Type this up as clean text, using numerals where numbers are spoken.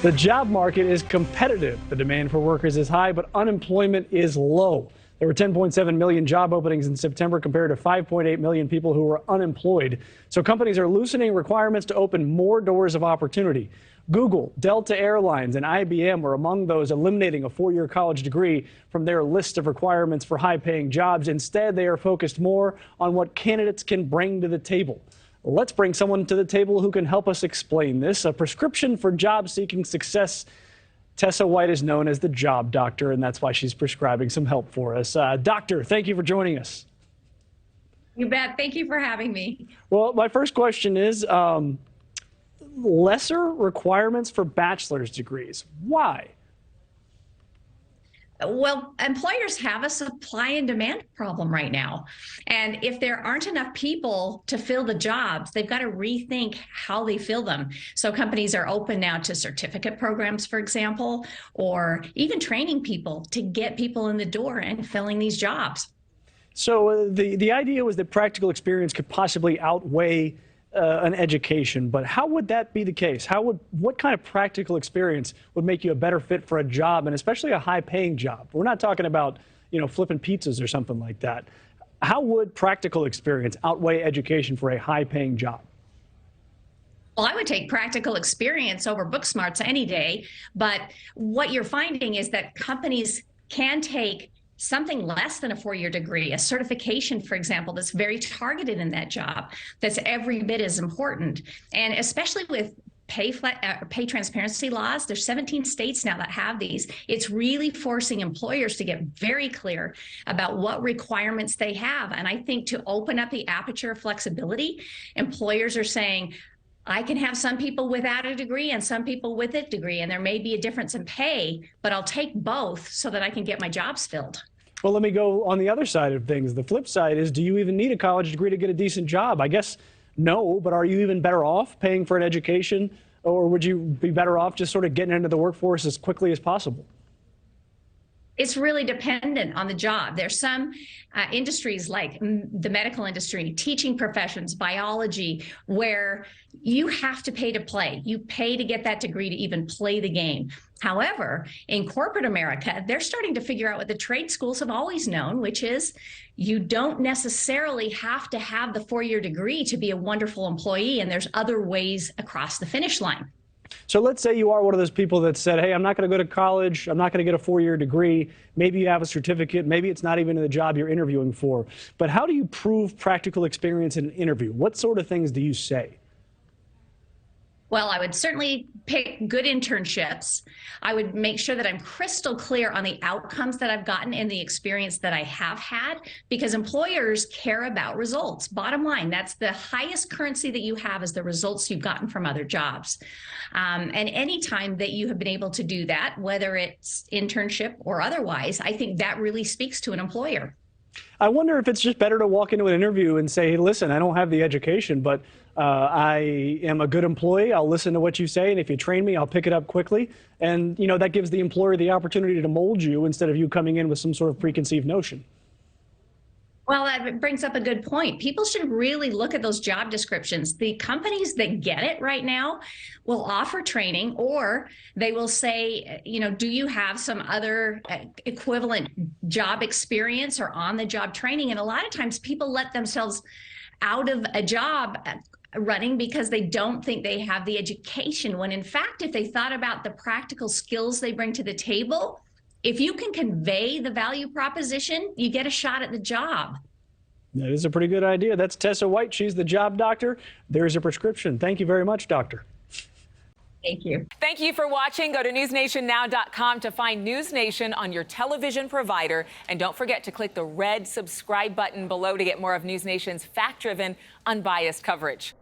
The job market is competitive. The demand for workers is high, but unemployment is low. There were 10.7 million job openings in September compared to 5.8 million people who were unemployed. So companies are loosening requirements to open more doors of opportunity. Google, Delta Airlines, and IBM were among those eliminating a four-year college degree from their list of requirements for high-paying jobs. Instead, they are focused more on what candidates can bring to the table. Let's bring someone to the table who can help us explain this. A prescription for job-seeking success. Tessa White is known as the job doctor, and that's why she's prescribing some help for us. Doctor, thank you for joining us. You bet. Thank you for having me. Well, my first question is lesser requirements for bachelor's degrees. Why? Well, employers have a supply and demand problem right now. And if there aren't enough people to fill the jobs, they've got to rethink how they fill them. So companies are open now to certificate programs, for example, or even training people to get people in the door and filling these jobs. So the idea was that practical experience could possibly outweigh an education, but how would that be the case? What kind of practical experience would make you a better fit for a job, and especially a high-paying job? We're not talking about, flipping pizzas or something like that. How would practical experience outweigh education for a high-paying job? Well, I would take practical experience over book smarts any day, but what you're finding is that companies can take something less than a four-year degree, a certification, for example, that's very targeted in that job, that's every bit as important. And especially with pay transparency laws, there's 17 states now that have these. It's really forcing employers to get very clear about what requirements they have. And I think to open up the aperture of flexibility, employers are saying, I can have some people without a degree and some people with a degree, and there may be a difference in pay, but I'll take both so that I can get my jobs filled. Well, let me go on the other side of things. The flip side is, do you even need a college degree to get a decent job? I guess no, but are you even better off paying for an education, or would you be better off just sort of getting into the workforce as quickly as possible? It's really dependent on the job. There's some industries like the medical industry, teaching professions, biology, where you have to pay to play. You pay to get that degree to even play the game. However, in corporate America, they're starting to figure out what the trade schools have always known, which is you don't necessarily have to have the four-year degree to be a wonderful employee, and there's other ways across the finish line. So let's say you are one of those people that said, hey, I'm not going to go to college, I'm not going to get a four-year degree. Maybe you have a certificate, maybe it's not even in the job you're interviewing for. But how do you prove practical experience in an interview? What sort of things do you say? Well, I would certainly pick good internships. I would make sure that I'm crystal clear on the outcomes that I've gotten and the experience that I have had, because employers care about results. Bottom line, that's the highest currency that you have, is the results you've gotten from other jobs. And any time that you have been able to do that, whether it's internship or otherwise, I think that really speaks to an employer. I wonder if it's just better to walk into an interview and say, hey, listen, I don't have the education, but I am a good employee. I'll listen to what you say, and if you train me, I'll pick it up quickly. And, that gives the employer the opportunity to mold you instead of you coming in with some sort of preconceived notion. Well, that brings up a good point. People should really look at those job descriptions. The companies that get it right now will offer training, or they will say, do you have some other equivalent job experience or on-the-job training? And a lot of times people let themselves out of a job running because they don't think they have the education, when in fact, if they thought about the practical skills they bring to the table, if you can convey the value proposition, you get a shot at the job. That is a pretty good idea. That's Tessa White. She's the job doctor. There's a prescription. Thank you very much, doctor. Thank you. Thank you for watching. Go to newsnationnow.com to find NewsNation on your television provider. And don't forget to click the red subscribe button below to get more of NewsNation's fact-driven, unbiased coverage.